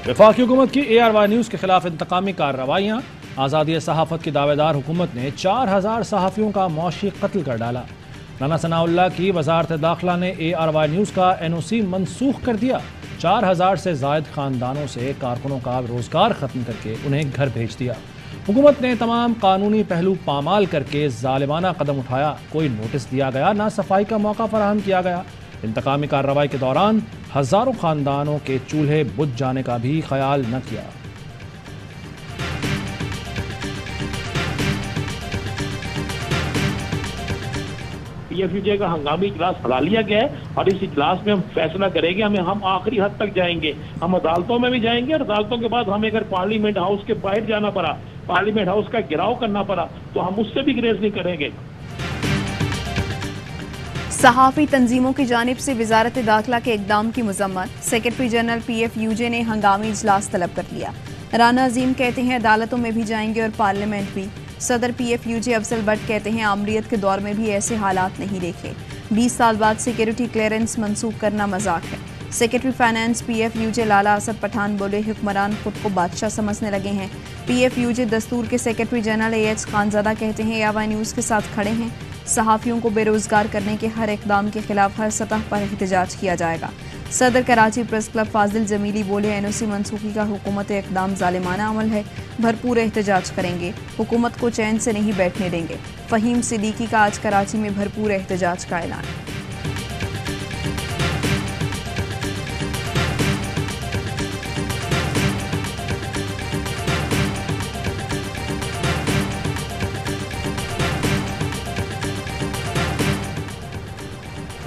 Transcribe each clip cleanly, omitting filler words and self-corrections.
वफाकी हुकूमत की ARY न्यूज़ के खिलाफ इंतकामी कार्रवाइयाँ। आज़ादी सहाफ़त की दावेदार हुकूमत ने 4000 सहाफ़ियों का मौशी कत्ल कर डाला। राना सनाउल्लाह की वजारत दाखिला ने ARY न्यूज़ का NOC मनसूख कर दिया। 4000 से ज़ायद ख़ानदानों से कारकुनों का रोज़गार ख़त्म करके उन्हें घर भेज दिया। हुकूमत ने तमाम कानूनी पहलू पामाल करके ज़ालिमाना कदम उठाया। कोई नोटिस दिया गया ना सफाई का मौका फराहम किया गया। इंतकामी कार्रवाई के दौरान हज़ारों ख़ानदानों के चूल्हे बुझ जाने का भी ख्याल न किया। PFUJ का हंगामी इजलास बुला लिया गया है और इस इजलास में हम फैसला करेंगे। हम आखिरी हद तक जाएंगे। हम अदालतों में भी जाएंगे और अदालतों के बाद हमें अगर पार्लियामेंट हाउस के बाहर जाना पड़ा, पार्लियामेंट हाउस का घेराव करना पड़ा, तो हम उससे भी गुरेज नहीं करेंगे। सहाफ़ी तंजीमों की जानिब से वजारत दाखिला के इक़दाम की मज़म्मत। सेक्रेटरी जनरल PFUJ ने हंगामी इजलास तलब कर लिया। राना अजीम कहते हैं अदालतों में भी जाएंगे और पार्लियामेंट भी। सदर PFUJ अफजल भट्ट कहते हैं आमरीत के दौर में भी ऐसे हालात नहीं देखे। 20 साल बाद सिक्योरिटी क्लियरेंस मनसूख करना मजाक है। सेक्रेटरी फाइनेंस PFUJ लाला असद पठान बोले हुक्मरान खुद को बादशाह समझने लगे हैं। PFUJ दस्तूर के सेक्रेटरी जनरल AH खानजादा कहते हैं ARY न्यूज़ के साथ खड़े हैं। सहाफ़ियों को बेरोज़गार करने के हर इक़दाम के खिलाफ हर सतह पर एहतजाज किया जाएगा। सदर कराची प्रेस क्लब फाजिल जमीली बोले NOC मनसूखी का हुकूमत इक़दाम ज़ालिमाना अमल है। भरपूर एहतजाज करेंगे। हुकूमत को चैन से नहीं बैठने देंगे। फ़हीम सिद्दीकी का आज कराची में भरपूर एहतजाज का ऐलान।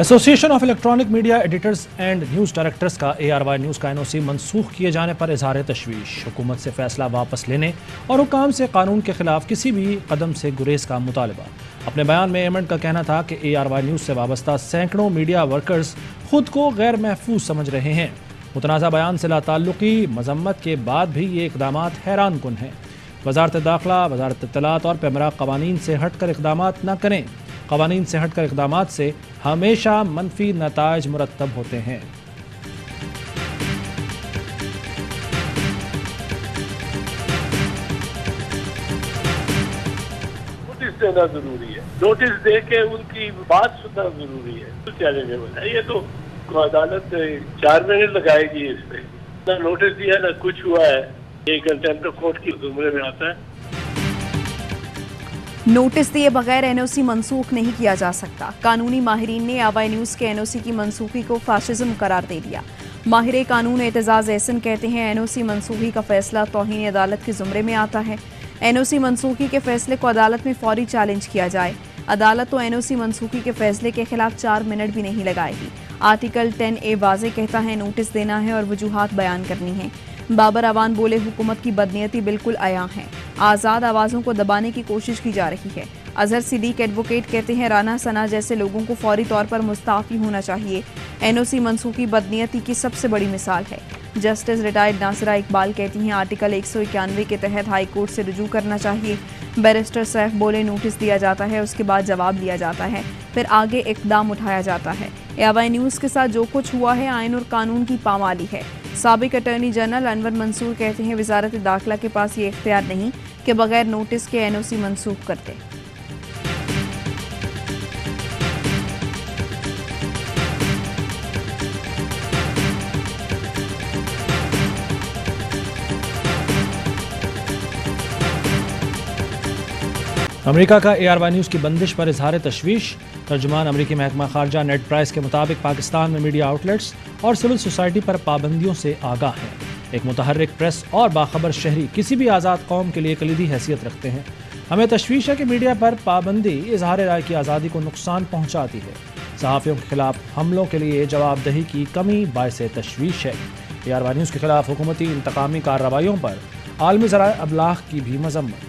Association of electronic media editors and news directors का ARY न्यूज़ का NOC मनसूख किए जाने पर इजहार तशवीश। हुकूमत से फैसला वापस लेने और हुकाम से कानून के खिलाफ किसी भी कदम से गुरेज का मुतालबा। अपने बयान में एमेंट का कहना था कि ARY न्यूज़ से वाबस्ता सैकड़ों मीडिया वर्कर्स खुद को गैर महफूज समझ रहे हैं। मुतनाज़ा बयान से लाताल्लुकी मजम्मत के बाद भी ये इक़दामात हैरान कुन हैं। वजारत दाखिला, वजारत इत्तलात और पेमरा कवानीन से हट कर इक़दामात न करें। कवानीन से हटकर इक़दामात से हमेशा मनफी नताइज मुरतब होते हैं। नोटिस देना जरूरी है। नोटिस दे के उनकी बात सुनना जरूरी है। तो चैलेंजेबल है। ये तो अदालत 4 महीने लगाएगी इस पे। ना नोटिस दिया ना कुछ हुआ है। ये कंटेम्प्ट ऑफ कोर्ट की जुमरे में आता है। नोटिस दिए बगैर NOC मनसूख नहीं किया जा सकता। कानूनी माहिरीन ने ARY न्यूज़ के NOC की मनसूखी को फाशिज्म करार दे दिया। माहिर कानून एतजाज़ एहसन कहते हैं NOC मनसूखी का फैसला तौहीन अदालत के जुमरे में आता है। NOC मनसूखी के फैसले को अदालत में फौरी चैलेंज किया जाए। अदालत तो NOC मनसूखी के फैसले के खिलाफ 4 मिनट भी नहीं लगाएगी। आर्टिकल 10A वाज़े कहता है नोटिस देना है और वजूहात बयान करनी है। बाबर अवान बोले हुकूमत की बदनीयती बिल्कुल आया है। आज़ाद आवाज़ों को दबाने की कोशिश की जा रही है। अजहर सिद्दीक एडवोकेट कहते हैं राना सना जैसे लोगों को फौरी तौर पर मुस्ताफ़ी होना चाहिए। NOC मनसूखी बदनीयती की सबसे बड़ी मिसाल है। जस्टिस रिटायर्ड नासिरा इकबाल कहती हैं आर्टिकल 191 के तहत हाई कोर्ट से रुजू करना चाहिए। बैरिस्टर सैफ बोले नोटिस दिया जाता है, उसके बाद जवाब लिया जाता है, फिर आगे इक़दाम उठाया जाता है। ARY न्यूज़ के साथ जो कुछ हुआ है आइन और कानून की पामाली है। साबिक अटॉर्नी जनरल अनवर मंसूर कहते हैं वजारत दाखिला के पास ये इख्तियार नहीं कि बगैर नोटिस के NOC मनसूख करते। अमेरिका का ARY न्यूज़ की बंदिश पर इजहार तशवीश। तर्जुमान अमेरिकी महकमा खारजा नेड प्राइस के मुताबिक पाकिस्तान में मीडिया आउटलेट्स और सिविल सोसाइटी पर पाबंदियों से आगाह हैं। एक मुतहर्रिक प्रेस और बाखबर शहरी किसी भी आज़ाद कौम के लिए कलीदी हैसियत रखते हैं। हमें तशवीश है कि मीडिया पर पाबंदी इजहार राय की आज़ादी को नुकसान पहुँचाती है। सहाफ़ियों के खिलाफ हमलों के लिए जवाबदेही की कमी बायस तशवीश है। ARY न्यूज़ के खिलाफ हुकूमती इंतकामी कार्रवाइयों पर आलमी ज़राए अबलाग की भी मजम्मत।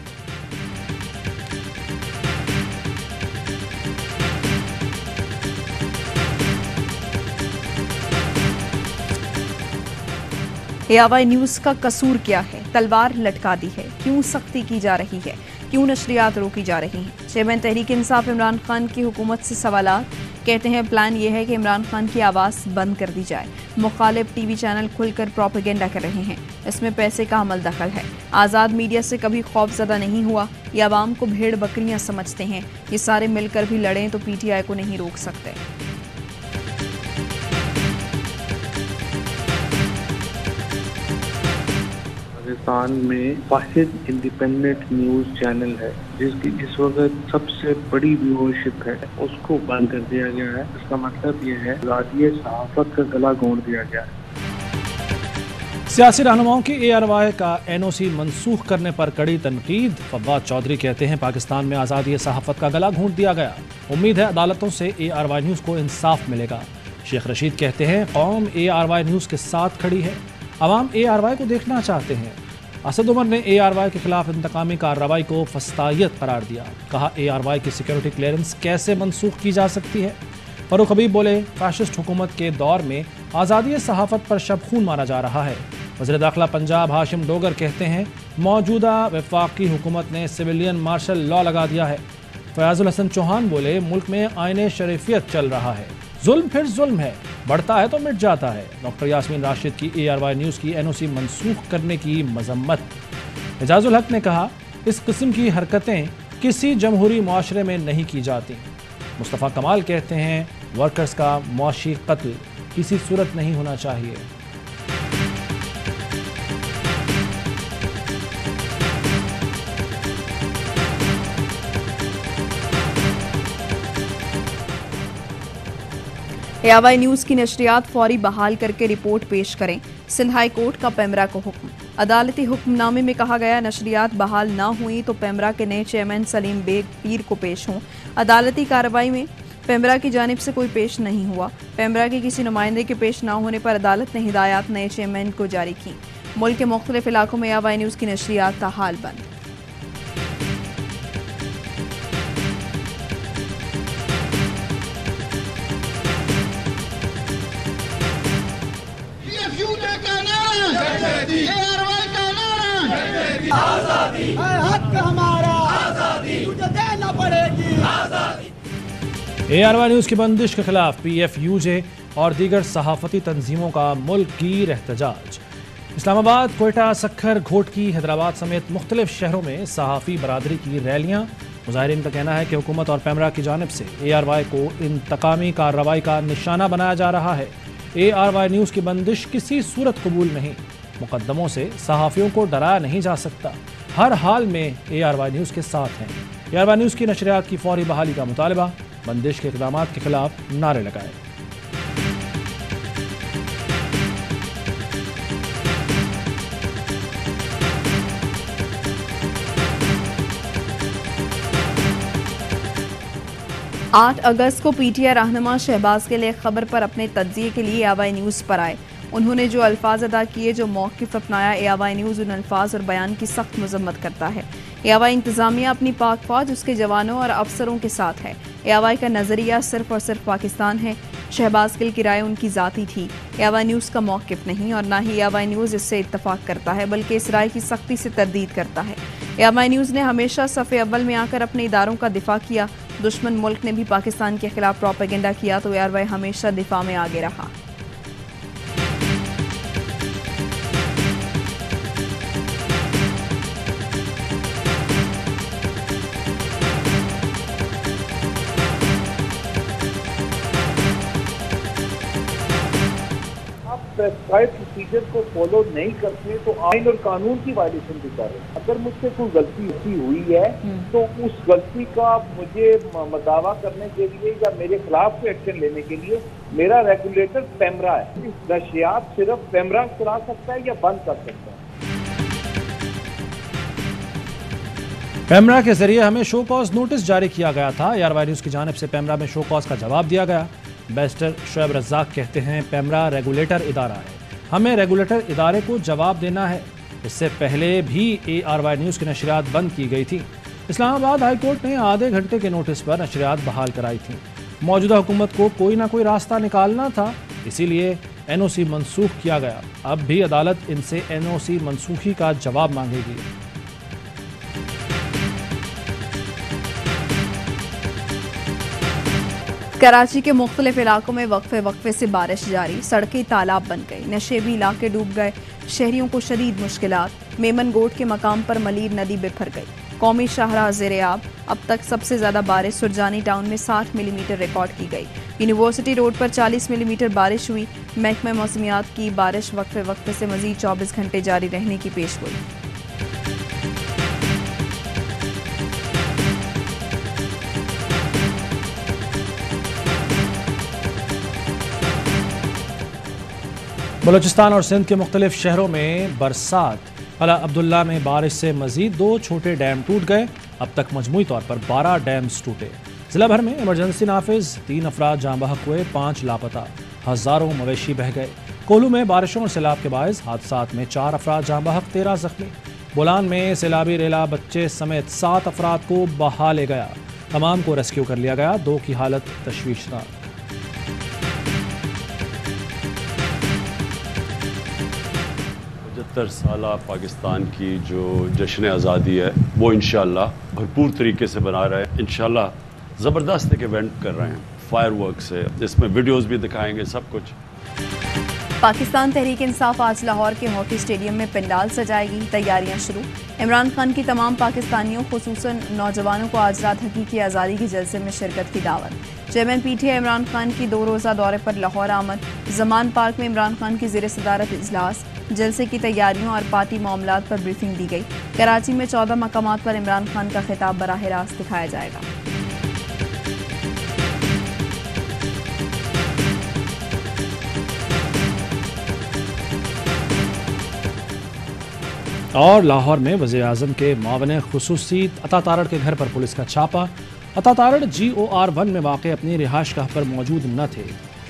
ARY न्यूज़ का कसूर क्या है? तलवार लटका दी है। क्यों सख्ती की जा रही है? क्यों नशरियात रोकी जा रही हैं? चेयरमैन तहरीक इंसाफ इमरान खान की हुकूमत से सवालात। कहते हैं प्लान ये है कि इमरान खान की आवाज़ बंद कर दी जाए। मुखालिफ टीवी चैनल खुलकर प्रोपेगेंडा कर रहे हैं, इसमें पैसे का अमल दखल है। आज़ाद मीडिया से कभी खौफजदा नहीं हुआ, ये आवाम को भेड़ बकरियां समझते हैं। ये सारे मिलकर भी लड़ें तो PTI को नहीं रोक सकते। पाकिस्तान में वाहिद इंडिपेंडेंट न्यूज चैनल है जिसकी इस वक्त सबसे बड़ी व्यूअरशिप है, उसको बंद कर दिया गया है। इसका मतलब ये है आज़ादी सहाफत का गला घोंट दिया गया है। सियासी रहनुमाओं की ARY का NOC मनसूख करने पर कड़ी तनकीद। फवाद चौधरी कहते हैं पाकिस्तान में आज़ादी सहाफत का गला घोंट दिया गया, उम्मीद है अदालतों से ARY न्यूज़ को इंसाफ मिलेगा। शेख रशीद कहते हैं कौम ARY न्यूज़ के साथ खड़ी है, अवाम ARY को देखना चाहते हैं। असद उमर ने ARY के खिलाफ इंतकामी कार्रवाई को फस्तायत करार दिया, कहा ARY की सिक्योरिटी क्लियरेंस कैसे मनसूख की जा सकती है। फरूख हबीब बोले फैशिस्ट हुकूमत के दौर में आज़ादी सहाफत पर शब खून मारा जा रहा है। वज़ीर दाखिला पंजाब हाशिम डोगर कहते हैं मौजूदा वफाकी हुकूमत ने सिविलियन मार्शल लॉ लगा दिया है। फयाजुल हसन चौहान बोले मुल्क में आईने शरीफियत चल रहा है, जुल्म फिर जुल्म है, बढ़ता है तो मिट जाता है। डॉक्टर यास्मीन राशिद की ARY न्यूज़ की NOC मनसूख करने की मजम्मत। एजाजुल हक ने कहा इस किस्म की हरकतें किसी जमहूरी मुआशरे में नहीं की जाती। मुस्तफ़ा कमाल कहते हैं वर्कर्स का मुआशी कत्ल किसी सूरत नहीं होना चाहिए। ARY न्यूज़ की नशरियात फौरी बहाल करके रिपोर्ट पेश करें, सिंध हाई कोर्ट का पेमरा को हुक्म। अदालती हुक्मनामे में कहा गया नशरियात बहाल ना हुई तो पेमरा के नए चेयरमैन सलीम बेग पीर को पेश हों। अदालती कार्रवाई में पेमरा की जानिब से कोई पेश नहीं हुआ। पेमरा के किसी नुमाइंदे के पेश ना होने पर अदालत ने हिदायत नए चेयरमैन को जारी की। मुल्क के मुख्तलिफ इलाकों में ARY न्यूज़ की नशरियात का हाल बंद। आजादी हक हमारा, आजादी तुझे देना पड़ेगी आजादी। ARY न्यूज़ की बंदिश के खिलाफ PFUJ और दीगर सहाफती तंजीमों का मुल्क गिर एहतजाज। इस्लामाबाद, कोयटा, सक्खर, घोटकी, हैदराबाद समेत मुख्तलिफ शहरों में सहाफ़ी बरादरी की रैलियाँ। मुजाहिरीन का कहना है कि हुकूमत और पेमरा की जानिब से ARY को इंतकामी कार्रवाई का निशाना बनाया जा रहा है। ARY न्यूज़ की बंदिश किसी सूरत कबूल नहीं, मुकदमों से सहाफ़ियों को डराया नहीं जा सकता, हर हाल में ARY न्यूज़ के साथ हैं। ARY न्यूज़ की नशरियात की फौरी बहाली का मुतालबा, बंदिश के इक़दाम के खिलाफ नारे लगाए। आठ अगस्त को PTI रहनुमा शहबाज के लिए खबर पर अपने तज्जिये के लिए ARY न्यूज़ पर आए। उन्होंने जो अल्फाज अदा किए, जो मौक़िफ़ अपनाया, ARY न्यूज़ उन अल्फाज और बयान की सख्त मजम्मत करता है। ARY इंतज़ामिया अपनी पाक फौज, उसके जवानों और अफसरों के साथ है। ARY का नज़रिया सिर्फ और सिर्फ पाकिस्तान है। शहबाज गिल की राय उनकी ज़ाती थी, ARY न्यूज़ का मौक़िफ़ नहीं, और ना ही ARY न्यूज़ इससे इत्तफ़ाक़ करता है, बल्कि इस राय की सख्ती से तरदीद करता है। ARY न्यूज़ ने हमेशा सफ़े अव्वल में आकर अपने इदारों का दिफा किया। दुश्मन मुल्क ने भी पाकिस्तान के खिलाफ प्रोपेगेंडा किया तो ARY हमेशा दिफा में आगे रहा। प्रेस्क्राइब प्रोसीजर को फॉलो नहीं करते तो आइन और कानून की वायलेशन भी कर रहे हैं। अगर मुझसे कोई गलती हुई है तो उस गलती का मुझे मदावा करने के लिए या मेरे खिलाफ कोई एक्शन लेने के लिए मेरा रेगुलेटर पेमरा है। नशियात सिर्फ पेमरा करा सकता है या बंद कर सकता है। पेमरा के जरिए हमें शो कॉज नोटिस जारी किया गया था। ARY न्यूज़ की जानिब से पेमरा में शो कॉज का जवाब दिया गया। बैरिस्टर शुएब रज़ाक कहते हैं पेमरा रेगुलेटर इदारा है, हमें रेगुलेटर इदारे को जवाब देना है। इससे पहले भी ARY न्यूज़ की नशरियात बंद की गई थी। इस्लामाबाद हाई कोर्ट ने आधे घंटे के नोटिस पर नशरियात बहाल कराई थी। मौजूदा हुकूमत को कोई ना कोई रास्ता निकालना था, इसीलिए NOC मनसूख किया गया। अब भी अदालत इनसे NOC मनसूखी का जवाब मांगेगी। कराची के मुख्तलिफ इलाकों में वक्फे वक्फे से बारिश जारी, सड़कें तालाब बन गई, नशेबी इलाके डूब गए, शहरियों को शदीद मुश्किलात। मेमन गोट के मकाम पर मलीर नदी बिफर गई, कौमी शाहराह ज़ेर-ए-आब। अब तक सबसे ज्यादा बारिश सुरजानी टाउन में 60 मिलीमीटर रिकॉर्ड की गई। यूनिवर्सिटी रोड पर 40 मिलीमीटर बारिश हुई। महकमा मौसमियात की बारिश वक्फे वक्फे से मजीद 24 घंटे जारी रहने की पेशगोई। बलूचिस्तान और सिंध के मुख्तलिफ शहरों में बरसात। अला अब्दुल्ला में बारिश से मजीद 2 छोटे डैम टूट गए। अब तक मजमूई तौर पर 12 डैम्स टूटे। जिला भर में इमरजेंसी नाफिज, 3 अफराद जाँ बहक हुए, 5 लापता, हजारों मवेशी बह गए। कोलू में बारिशों और सैलाब के बायस हादसात में 4 अफराद जाँ बहक, 13 जख्मी। बोलान में सैलाबी रेला बच्चे समेत 7 अफराद को बहा ले गया। तमाम को रेस्क्यू कर लिया गया, 2 की हालत तशवीशनाक। 75 साला पाकिस्तान की जो जश्न आज़ादी है वो इंशाल्लाह भरपूर तरीके से बना रहे हैं। इंशाल्लाह ज़बरदस्त एक इवेंट कर रहे हैं, फायरवर्क से, इसमें वीडियोस भी दिखाएंगे, सब कुछ। पाकिस्तान तहरीक इंसाफ आज लाहौर के हॉकी स्टेडियम में पंडाल सजाएगी, तैयारियां शुरू। इमरान खान की तमाम पाकिस्तानियों खुसूसन नौजवानों को आज रात हकीकी आज़ादी के जलसे में शिरकत की दावत। चेयरमैन पीटीआई इमरान खान की 2 रोज़ा दौरे पर लाहौर आमद। जमान पार्क में इमरान खान की ज़ेर सदारत इजलास, जलसे की तैयारियों और पार्टी मामलात पर ब्रीफिंग दी गई। कराची में 14 मकामात पर इमरान खान का खिताब बराह रास्त दिखाया जाएगा। और लाहौर में वज़ीर-ए-आज़म के मुआविन खुसूसी अता तारड़ के घर पर पुलिस का छापा। अता तारड़ GOR1 में वाक़ अपनी रिहाइशगाह पर मौजूद न थे,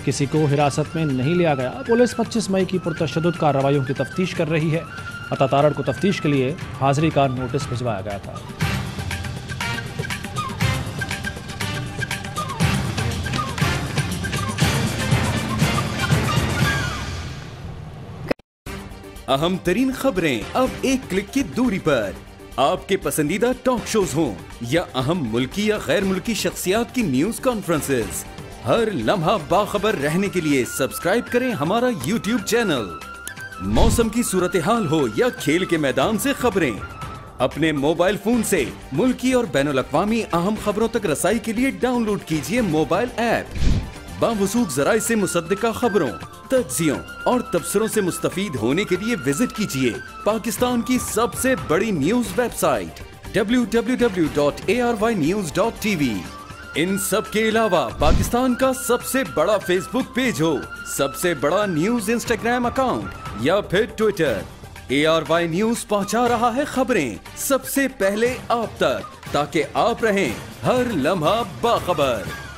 किसी को हिरासत में नहीं लिया गया। पुलिस 25 मई की पुरतशद्दुद कार्रवाइयों की तफ्तीश कर रही है। अता तारड़ को तफ्तीश के लिए हाजिरी का नोटिस भिजवाया गया था। अहम तरीन खबरें अब एक क्लिक की दूरी पर। आपके पसंदीदा टॉक शोज हों या अहम मुल्की या गैर मुल्की शख्सियात की न्यूज कॉन्फ्रेंसेस, हर लम्हा बाखबर रहने के लिए सब्सक्राइब करें हमारा YouTube चैनल। मौसम की सूरत हाल हो या खेल के मैदान से खबरें, अपने मोबाइल फोन से मुल्की और बैनुल-अक़वामी अहम खबरों तक रसाई के लिए डाउनलोड कीजिए मोबाइल ऐप। बावसूख ज़राए से मुसद्दिका खबरों, तज्ज़ियों और तबसरों से मुस्तफीद होने के लिए विजिट कीजिए पाकिस्तान की सबसे बड़ी न्यूज वेबसाइट www.arYnews.tv। इन सब के अलावा पाकिस्तान का सबसे बड़ा फेसबुक पेज हो, सबसे बड़ा न्यूज इंस्टाग्राम अकाउंट या फिर ट्विटर, ARY न्यूज पहुंचा रहा है खबरें सबसे पहले आप तक, ताकि आप रहें हर लम्हा बाखबर।